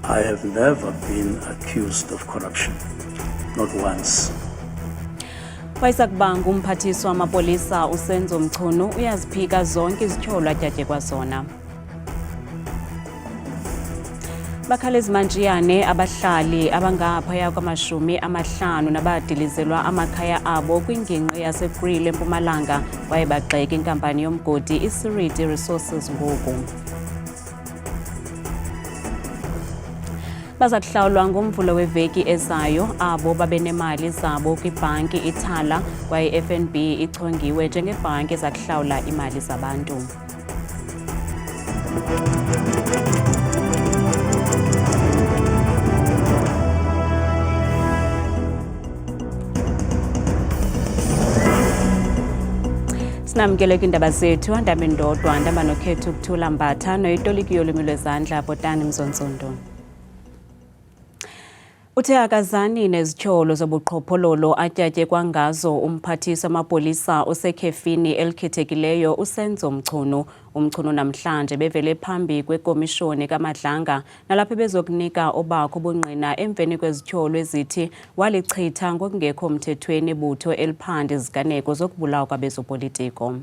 I have never been accused of corruption, not once. Wayesakubanga umphathiswa wamapolisa uSenzo Mchunu uyaziphika zonke izithyolo atyatye kwazona. Bakhala izimantshiyane abahlali abangaphaya kwama50 nabadilizelwa amakhaya abo kwingingqi yaseGrille eMpumalanga kwaye bagxeka inkampani yomgodi iSiriti Resources ngoku. Baza kuhlawulwa ngomvulo weveki ezayo abo babenemali zabo kwibhanki iThala kwaye iFNB ichongiwe njengebhanki eza kuhlawula imali zabantu. Sinamkele kwindaba zethu andaba ndodwa ndaba noKhethu Kuthula Mbatha noyitoliki yolwimi lwezandla Bhotani Mzontsondo. Uthe akazani nezithyolo zobuqhophololo atyatye kwangazo umphathiswa wamapolisa osekhefini elikhethekileyo uSenzo Mchunu. Umchunu namhlanje bevele phambi kwekomishoni kaMadlanga nalapho bezokunika obakho ubungqina emveni kwezithyolo ezithi walichitha ngokungekho mthethweni ibutho eliphanda iziganeko zokubulawa kwabezopolitiko.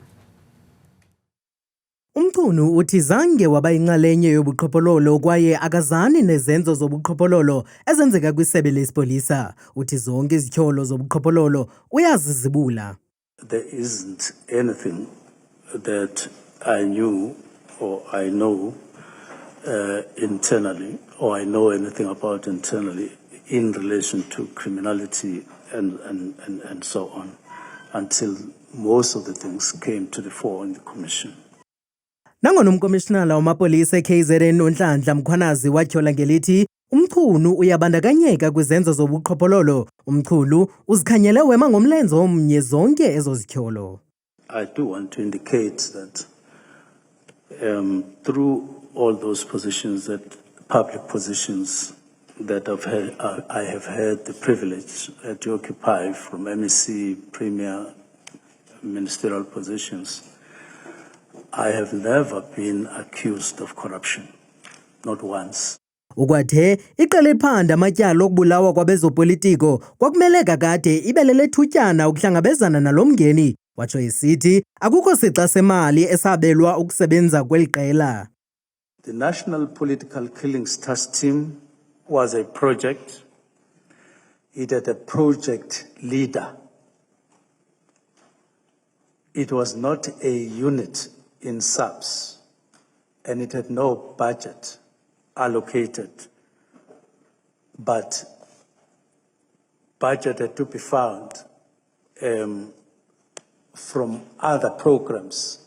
Umchunu uthi zange waba inxalenye yobuqhophololo kwaye akazani nezenzo zobuqhophololo ezenzeka kwisebe lesipolisa. Uthi zonke izithyolo zobuqhophololo uyazizibula. There isn't anything that I knew or I know internally, or I know anything about internally in relation to criminality and so on, until most of the things came to the fore in the commission. Nangona umkomishinala wamapolisa eKZN uNhlanhla Mkhwanazi wathyola ngelithi Umchunu uyabandakanyeka kwizenzo zobuqhophololo, Umchunu uzikhanyele wema ngomlenze omnye zonke ezo zithyolo. I do want to indicate that through all those positions, that public positions that I have had the privilege to occupy, from MEC, Premier, ministerial positions, I have never been accused of corruption, not once. Ukwathe iqela eliphanda amatyala okubulawa kwabezopolitiko kwakumele kakade ibelele thutyana ukuhlangabezana nalomngeni. Watsho esithi akukho sixa semali esabelwa ukusebenza kweli qela. The National Political Killings Task Team was a project. It had a project leader. It was not a unit in subs, and it had no budget allocated, but budget had to be found from other programs,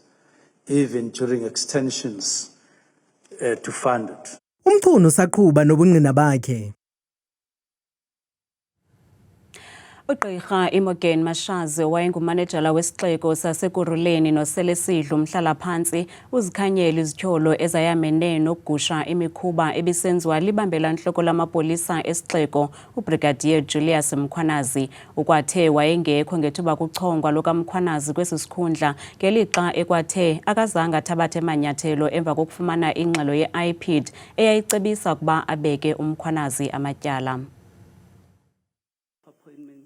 even during extensions to fund it. Umchunu saqhuba nobungqina bakhe. Ugqirha Imogen Mashazi wayengumanejala wesixeko saseKuruleni noSelesidlu umhlala-phantsi uzikhanyela izithyolo ezayamene nokugusha imikhuba ebisenziwa libambela ntloko lamapolisa esixeko uBrigadier Julius Mkhwanazi. Ukwathe wayengekho ngethuba kuchongwa lokaMkhwanazi kwesi sikhundla ngelixa ekwathe akazange athabathe amanyathelo emva kokufumana ingxelo ye-IPID eyayicebisa ukuba abeke uMkhwanazi amatyala.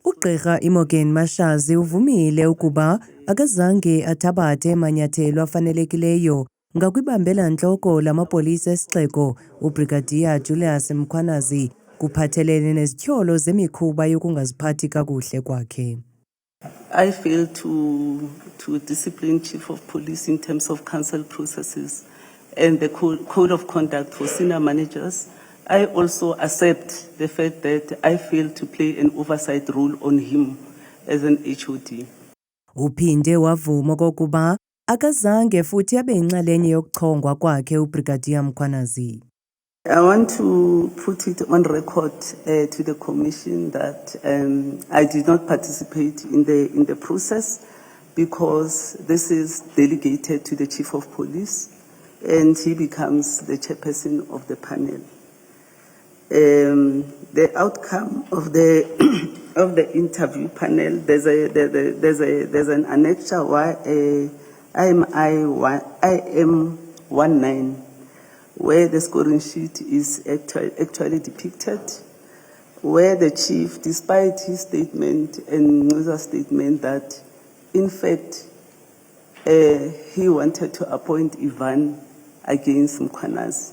Ugqirha Imogen Mashazi uvumile ukuba akazange athabathe amanyathelo afanelekileyo ngakwibambela ntloko lamapolisa esixeko uBrigadier Julius Mkhwanazi kuphathelene nezithyolo zemikhuba yokungaziphathi kakuhle kwakhe. I fail to discipline Chief of Police in terms of council processes and the code of conduct for senior managers. I also accept the fact that I failed to play an oversight role on him as an HOD. Uphinde wavuma kokuba akazange futhi abe inxalenye yokuchongwa kwakhe uBrigadier Mkhwanazi. I want to put it on record to the commission that I did not participate in the process because this is delegated to the Chief of Police and he becomes the chairperson of the panel. The outcome of the interview panel, there's an annexure why IM19 where the scoring sheet is actually depicted, where the chief, despite his statement and Ncuza's statement that in fact he wanted to appoint Ivan against Mkhwanazi.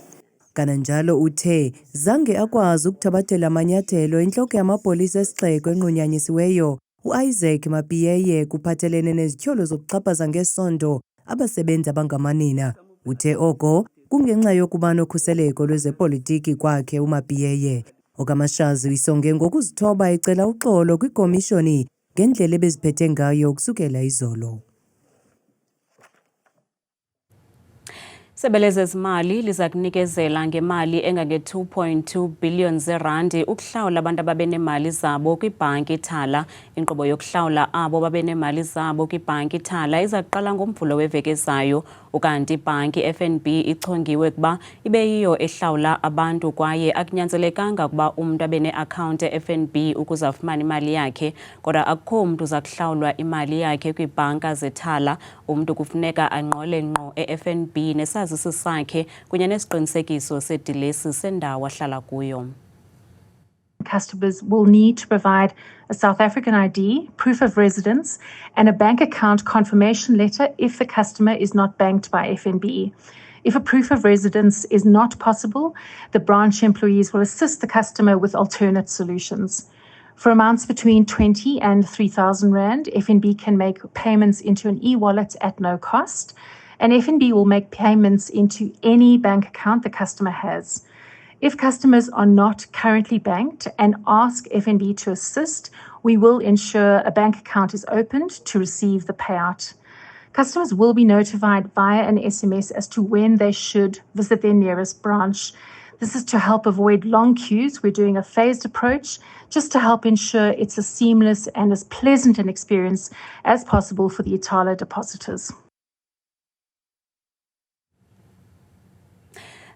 Kananjalo uthe zange akwazi ukuthabathela amanyathelo inhloko yamapolisa esixeko enqunyanyisiweyo uIsaac Mapiyeye kuphathelene nezityholo zokuxhaphaza ngesondo abasebenzi abangamanina. Uthe oko kungenxa yokuba nokhuseleko lwezepolitiki kwakhe uMapiyeye. Okamashazi isonge ngokuzithoba ecela uxolo kwikomishoni ngendlela ebeziphethe ngayo kusukela izolo. Sebele zezimali liza kunikezela ngemali engange-2.2 billion zerandi ukuhlawula abantu ababenemali zabo kwibhanki iThala. Inkqubo yokuhlawula abo babenemali zabo kwibhanki iThala iza kuqala ngoMvulo weveki ezayo, ukanti ibhanki FNB ichongiwe kuba ibe yiyo ehlawula abantu kwaye akunyanzelekanga ukuba umntu abe ne-akhawunti e-FNB ukuze afumane imali yakhe, kodwa akukho mntu uza kuhlawulwa imali yakhe kwibhanka zeThala. Umntu kufuneka anqole ngqo e-FNB nesazisi sakhe kunye nesiqinisekiso sedilesi sendawo ahlala kuyo. Customers will need to provide a South African ID, proof of residence, and a bank account confirmation letter if the customer is not banked by FNB. If a proof of residence is not possible, the branch employees will assist the customer with alternate solutions. For amounts between 20 and 3,000 Rand, FNB can make payments into an e-wallet at no cost, and FNB will make payments into any bank account the customer has. If customers are not currently banked and ask FNB to assist, we will ensure a bank account is opened to receive the payout. Customers will be notified via an SMS as to when they should visit their nearest branch. This is to help avoid long queues. We're doing a phased approach just to help ensure it's as seamless and as pleasant an experience as possible for the iThala depositors.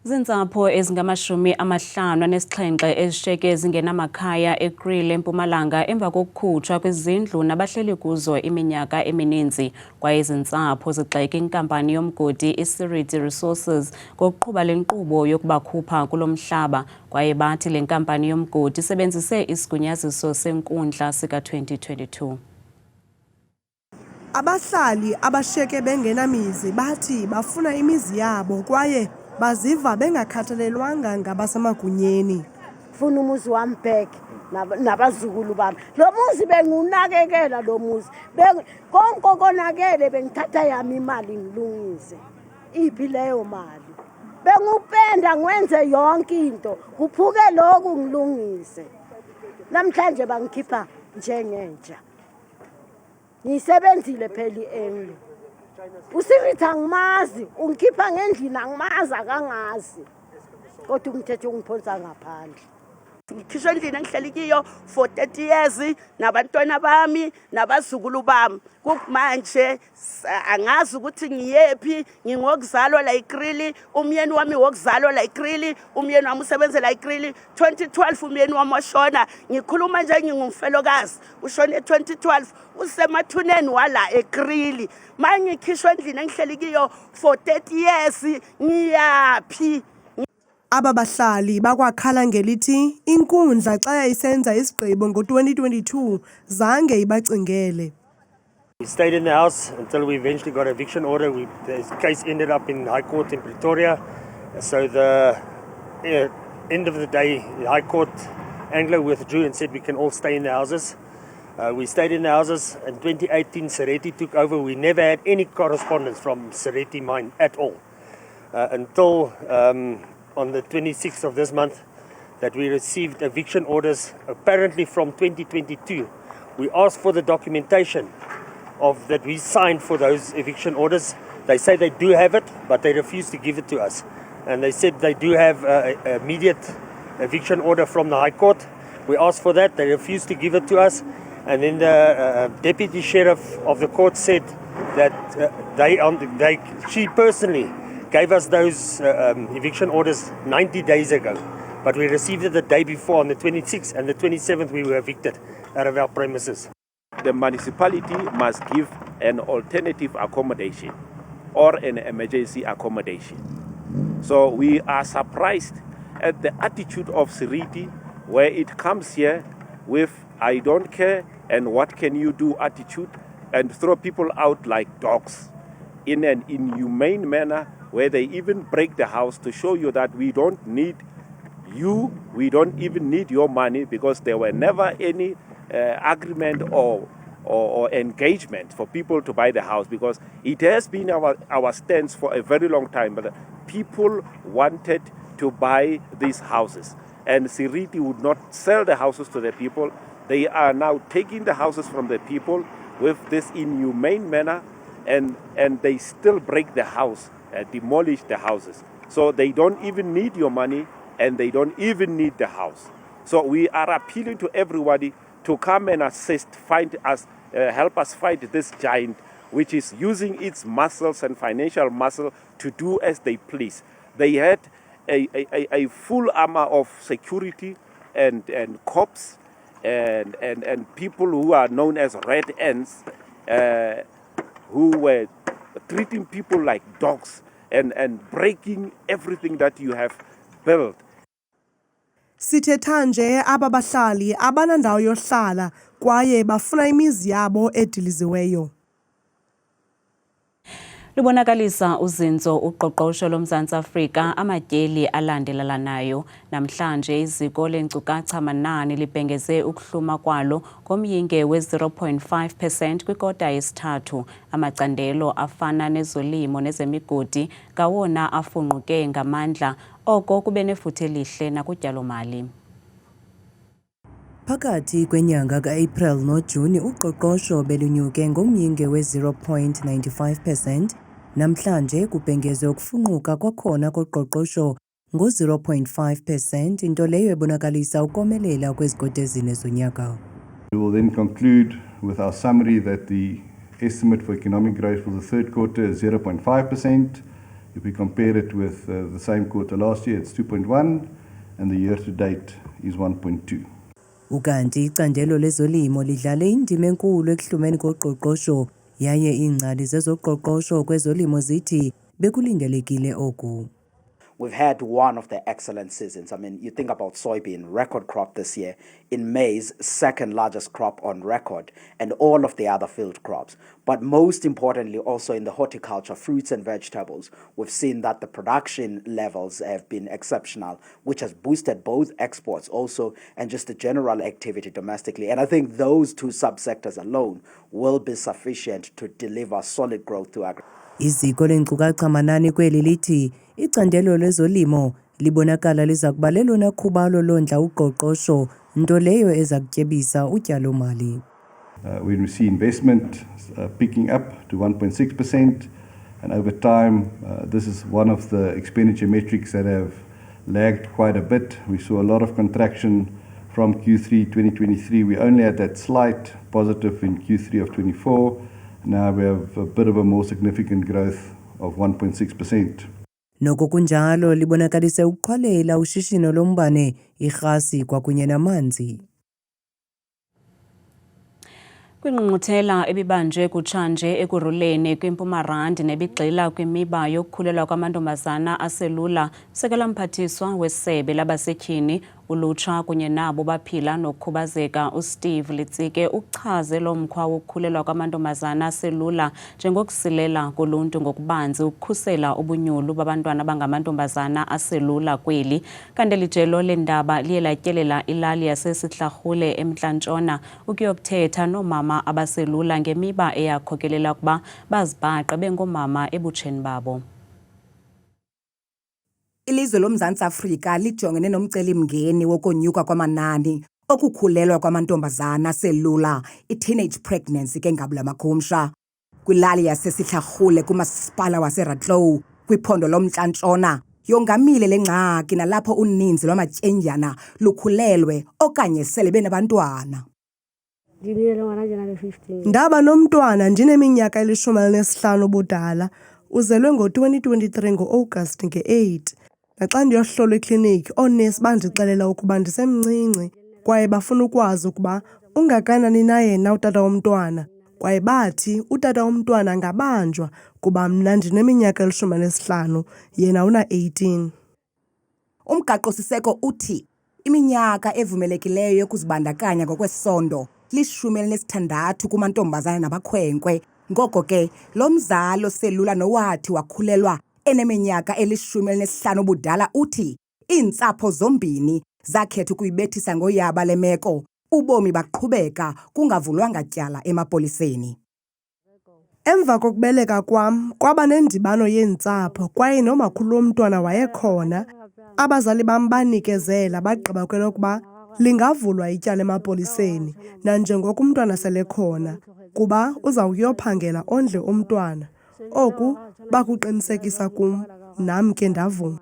Zintsapho ezingama-57 ezishiyeke zingenamakhaya eKril eMpumalanga emva kokukhutshwa kwezindlu nabahleli kuzo iminyaka emininzi. Kwaye izintsapho zigxeka inkampani yomgodi iSiriti Resources ngokuqhuba le nkqubo yokubakhupha kulo mhlaba, kwaye bathi le nkampani yomgodi isebenzise isigunyaziso senkundla sika-2022. Abahlali abashiyeke bengenamizi bathi bafuna imizi yabo kwaye baziva bengakhathalelwanga ngabasemagunyeni. Funa umuzi wami back nabazukulu bami. Lo muzi bengunakekela lo muzi. Konke konakele bengithatha yami imali ngilungise. Iphi leyo mali? Bengupenda ngwenze yonke into. Kuphuke lokhu ngilungise. Namhlanje bangikhipha njengenja. Ngisebenzile pheli endlu. Usiriti angimazi, ungikhipha ngendlini angimazi akangazi. Kodwa umthetho ungiphonsa ngaphandle. Ngikhishwe endlini engihleli kiyo for 30 years nabantwana bami nabazukulu bami. Kumanje angazi ukuthi ngiyephi, ngingokuzalwa la eKril, umyeni wami wokuzalwa la eKril, umyeni wami usebenza la eKril. 2012 umyeni wami washona, ngikhuluma nje ngingumfelokazi, ushone 2012 usemathuneni wala eKril. Manje ngikhishwe endlini engihleli kiyo for 30 years ngiyaphi? Aba bahlali bakwakhala ngelithi inkundla xa yayisenza isigqibo ngo-2022 zange ibacingele. We stayed in the house until we eventually got an eviction order. The case ended up in High Court in Pretoria. So the end of the day, the High Court Anglo withdrew and said we can all stay in the houses. We stayed in the houses. In 2018, Sereti took over. We never had any correspondence from Sereti Mine at all until on the 26th of this month that we received eviction orders apparently from 2022. We asked for the documentation of that we signed for those eviction orders. They say they do have it, but they refuse to give it to us. And they said they do have an immediate eviction order from the High Court. We asked for that, they refused to give it to us. And then the deputy sheriff of the court said that she personally gave us those eviction orders 90 days ago. but we received it the day before on the 26th, and the 27th we were evicted out of our premises. The municipality must give an alternative accommodation or an emergency accommodation. So we are surprised at the attitude of Seriti, where it comes here with "I don't care" and "what can you do" attitude, and throw people out like dogs in an inhumane manner, where they even break the house to show you that we don't need you, we don't even need your money, because there were never any agreement or engagement for people to buy the house, because it has been our stance for a very long time. But people wanted to buy these houses, and Seriti would not sell the houses to the people. They are now taking the houses from the people with this inhumane manner, and they still break the house, demolish the houses. So they don't even need your money, and they don't even need the house. So we are appealing to everybody to come and assist, help us fight this giant, which is using its muscles and financial muscle to do as they please. They had a full armor of security and cops and people who are known as red ants, who were treating people like dogs and breaking everything that you have built. Sithetha nje aba bahlali abanandawo yohlala kwaye bafuna imizi yabo ediliziweyo. Lubonakalisa uzinzo uqoqosho lomzantsi Afrika amatyeli alandelelanayo. Namhlanje iziko lenkcukacha manani libhengeze ukuhluma kwalo ngomyinge we-0.5% kwikota yesithathu. Amacandelo afana nezolimo nezemigodi ngawona afunquke ngamandla, oko kube nefuthe lihle nakutyalo-mali. Phakathi kwenyanga ka-April noJuni uqoqosho belunyuke ngomyinge we-0.95%. Namhlanje kubhengezwe ukufunquka kwakhona koqoqosho ngo-0.5%, into leyo ebonakalisa ukomelela kwezigodi ezine zonyaka. We will then conclude with our summary that the estimate for economic growth for the third quarter is 0.5%. If we compare it with the same quarter last year, it's 2.1%, and the year to date is 1.2%. Ukanti icandelo lezolimo lidlale indima enkulu ekuhlumeni koqoqosho, yaye iingcali zezoqoqosho kwezolimo zithi bekulindelekile oku. We've had one of the excellent seasons. I mean, you think about soybean, record crop this year. In maize, second largest crop on record, and all of the other field crops. But most importantly, also in the horticulture, fruits and vegetables, we've seen that the production levels have been exceptional, which has boosted both exports also and just the general activity domestically. And I think those two subsectors alone will be sufficient to deliver solid growth to agriculture. Iziko lenkcukacha manani kweli lithi icandelo lezolimo libonakala liza kuba lelona khubalo londla uqoqosho, nto leyo eza kutyebisa utyalo-mali. We see investment picking up to 1.6%, and over time this is one of the expenditure metrics that have lagged quite a bit. We saw a lot of contraction from Q3 2023. We only had that slight positive in Q3 of 24. Now we have a bit of a more significant growth of 1.6%. Noko kunjalo libonakalise ukuqhwalela ushishino lombane, irhasi kwakunye namanzi. Kwingqungquthela ebibanjwe kutshanje ekuruleni kwiMpumalanga nebigxila kwimiba yokukhulelwa kwamantombazana aselula, Sekela Mphathiswa wesebe labasetyhini ulutsha kunye nabo baphila nokukhubazeka uSteve Litsike uchaze lo mkhwa wokukhulelwa kwamantombazana aselula njengokusilela koluntu ngokubanzi ukukhusela ubunyulu babantwana abangamantombazana aselula kweli. Kanti lijelo lendaba liye latyelela ilali yasesiHlarhule eMntla-Ntshona ukuyokuthetha noomama abaselula ngemiba eyakhokelela ukuba bazibhaqe bengoomama ebutsheni babo. Ilizwe loMzantsi Afrika lijongene nomcelimngeni wokonyuka kwamanani okukhulelwa kwamantombazana aselula, i-teenage pregnancy ke ngabula makhumsha. Kwilali yasesiHlarhule kumasipala waseRatlou kwiphondo loMntla-Ntshona yongamile le ngxaki nalapho uninzi lwamatyendyana lukhulelwe okanye sele benabantwana. Ndaba nomntwana ndineminyaka eli-15 ubudala, uzelwe ngo-2023 ngo-August nge-8. naxa ndiyohlolwa ekliniki oonesi bandixelela ukuba ndisemncinci kwaye bafuna ukwazi ukuba ungakanani na yena utata womntwana, kwaye bathi utata womntwana angabanjwa kuba mna ndineminyaka 15 yena una-18. Umgaqo-siseko uthi iminyaka evumelekileyo yokuzibandakanya ngokwesondo 16 kumantombazana nabakhwenkwe. Ngoko ke lo mzali oselula nowathi wakhulelwa eneminyaka 15 ubudala uthi iintsapho zombini zakhetha ukuyibethisa ngoyaba le meko, ubomi baqhubeka kungavulwanga tyala emapoliseni. Emva kokubeleka kwam kwaba nendibano yeentsapho kwaye nomakhulu womntwana wayekhona. Abazali bam banikezela bagqiba kwelokuba lingavulwa ityala emapoliseni nanjengoko umntwana selekhona kuba uzawuyophangela ondle umntwana. Oku bakuqinisekisa kum, nam ke ndavuma.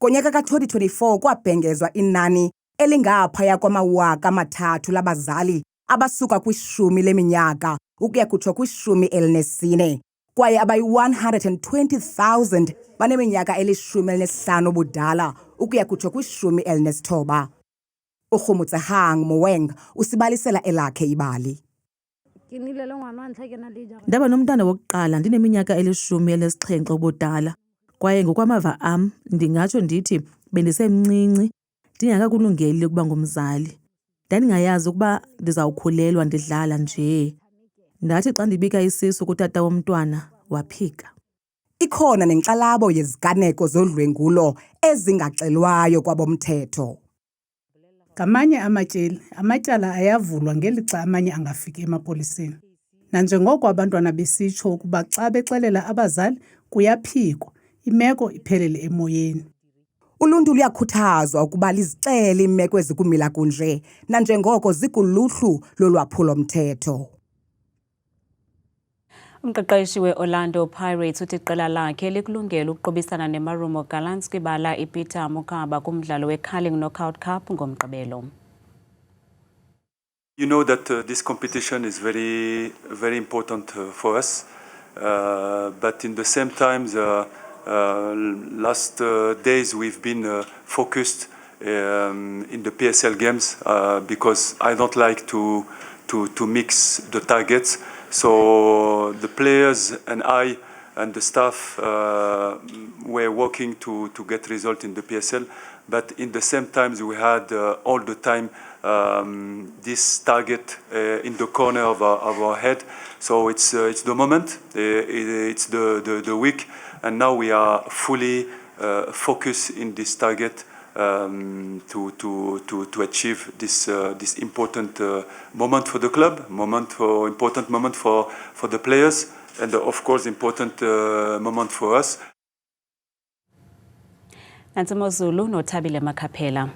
Ngonyaka ka-2024 kwabhengezwa inani elingaphaya kwama-3,000 labazali abasuka kwi-10 leminyaka ukuya kutsho kwi-14, kwaye abayi-120,000 baneminyaka 15 ubudala ukuya kutsho kwi-19. uRhumutsehang Moeng usibalisela elakhe ibali. Ndaba nomntana wokuqala ndineminyaka 17 ubudala, kwaye ngokwamava am ndingatsho ndithi bendisemncinci ndingakakulungeli ukuba ngumzali. Ndandingayazi ukuba ndizawukhulelwa ndidlala nje. Ndathi xa ndibika isisu kutata womntwana waphika. Ikhona nenkxalabo yeziganeko zodlwengulo ezingaxelwayo kwabomthetho. Ngamanye amatyala ayavulwa ngelixa amanye angafiki emapoliseni. Nanjengoko abantwana besitsho ukuba xa bexelela abazali kuyaphikwa, imeko iphelele emoyeni. Uluntu luyakhuthazwa ukuba lizixele iimeko ezikumila kunje nanjengoko zikuluhlu lolwaphulo-mthetho. Umqeqeshi we-Orlando Pirates uthi iqela lakhe likulungele ukuqobisana neMarumo Gallants kwibala iPeter Mokaba kumdlalo we-Curling Knockout Cup ngomgqibelo. You know that this competition is very, very important for us, but in the same time, last days we've been focused in the PSL games because I don't like to mix the targets. So the players and I and the staff were working to get result in the PSL, but in the same time we had all the time this target in the corner of our head. So it's the moment, it's the week, and now we are fully focused in this target to achieve this important moment for the club, important moment for the players, and of course important moment for us. Nantsimo Zulu noThabile Makhaphela.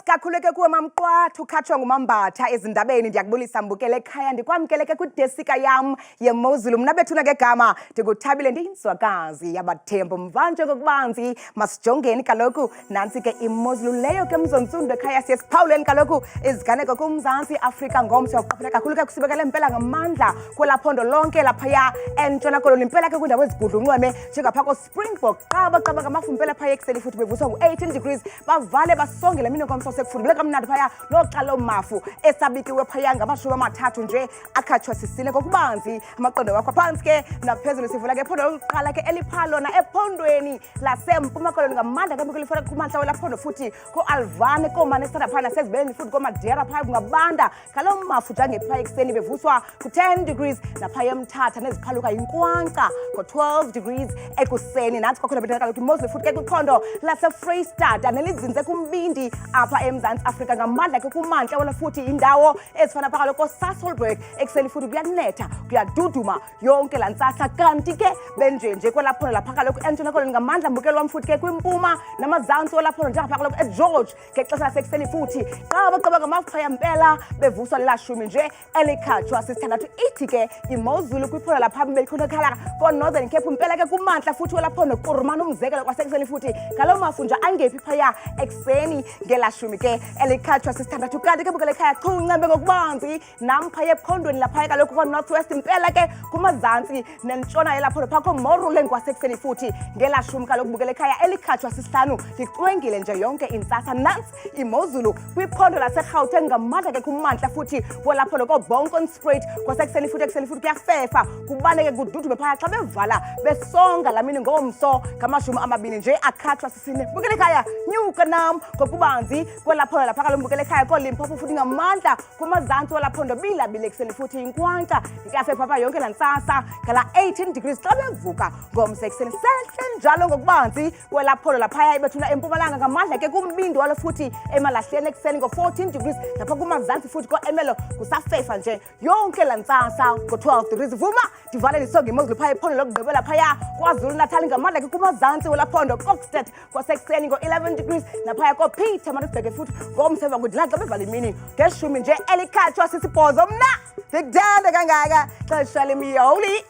Kakhuleke kuwe mamqwathu ukhatshwa ngumambatha ezindabeni. Ndiyakubulisa mbukele ekhaya ndikwamkeleke kwidesika yam yeMozulu. Mna bethuna ngegama ndinguThabile, ndiyinzwakazi yabathembu mvanje kokubanzi. Masijongeni kaloku nantsi ke iMozulu leyo ke mzontsundu ekhaya siye siphawuleni kaloku iziganeko kuMzantsi Afrika ngomso. Uqaphela kakhulu ke kusibekele impela ngamandla kwelaa phondo lonke laphaya eNtshona Koloni. Impela ke kwiindawo ezigudlunxweme njengapha koSpringbok qaba ngamafu impela phaya ekuseni futhi bevuswa ngu-18 degrees bavale basongela mini komso sekufundile kamnandi phaya noxalo mafu esabikiwe phaya ngama-30 nje akhatshwa sisile ngokubanzi amaqondo wakho phansi ke naphezulu. Sivula ke iphondo lokuqala ke eliphalona ephondweni lasempuma koloni ngamandla ke lifuna kumantla wela phondo futhi ko-Alvane koManesana phaya nasezibeleni futhi koMadera phaya kungabanda ngalo mafu jange phaya ekuseni bevuswa ku-10 degrees naphaya eMthatha neziphaluka yinkwankca ko-12 degrees ekuseni. Nantsi kwakhona bethana kaloku iMozulu futhi ke kwiphondo laseFreystata nelizinze kumbindi apha eMzantsi Afrika ngamandla ke kumantla wena futhi indawo ezifana phakathi koSasolburg ekuseni futhi kuyanetha kuyaduduma yonke laa ntsasa. Kanti ke benjenje kwelaphondo lapha kaloku eNtshona Koloni ngamandla mbukelo wam futhi ke kwimpuma namazantsi olaphondo njengapha kaloku eGeorge ngexesha lasekuseni futhi qaba ngamafu phaya mpela bevuswa lelashumi nje elikhatshwa sisithandathu. Ithi ke iMozulu kwiphondo lapha belikhonakhala koNorthern Cape mpela ke kumantla futhi welaphondo qurumana umzekelo kwasekuseni futhi ngalo mafu nje angephi phaya ekuseni ngelashumi ke ke elikhatshwa sisithandathu kanti ke bukele ekhaya kuncembe ngokubanzi namphaya ephondweni laphaya kaloku kwa-North West impela ke kumazantsi nentshona yelapho phakho moruleng kwasekuseni futhi ngelashumi kaloku bukele ekhaya elikhatshwa sisihlanu licwengile nje yonke intsasa nantsi imozulu kwiphondo laseRhawuteng ngamandla ke kumantla futhi kwelapho loko Bonkenstreet kwasekuseni futhi kuyafefa kubaleke kududume phaya xa bevala besonga lamini ngomso ngamashumi amabini nje akhatshwa sisine bukele ekhaya nyuka nam ngokubanzi kwelapho lapha kaloku bukele ekhaya koLimpopo futhi ngamandla kumazantsi welaphondo bilabile kuseni futhi inkwanta ikuyafefa pha yonke lantsasa ngala 18 degrees xa bevuka ngomso ekuseni sehle njalo ngokubanzi kwelaphondo laphaya ibethuna empumalanga ngamandla ke kumbindi walo futhi emalahleni ekuseni ngo-14 degrees lapha kumazantsi futhi ko-Emelo kusafefa nje yonke lantsasa ngo-12 degrees vuma divale lisonga imozulu phaya iphondo lokugqibela phaya KwaZulu-Natal ngamandla ke kumazantsi welaphondo Kokstad kwasekuseni ngo-11 degrees naphaya koPietermaritzburg futhi ngomsemva kudlaxa bevala imini ngeshumi nje elikhatshwa sisibhozo mna ndikuthanda kangaka xesha lemiyoli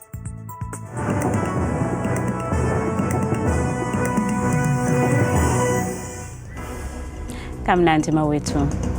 Kamnandi mawethu.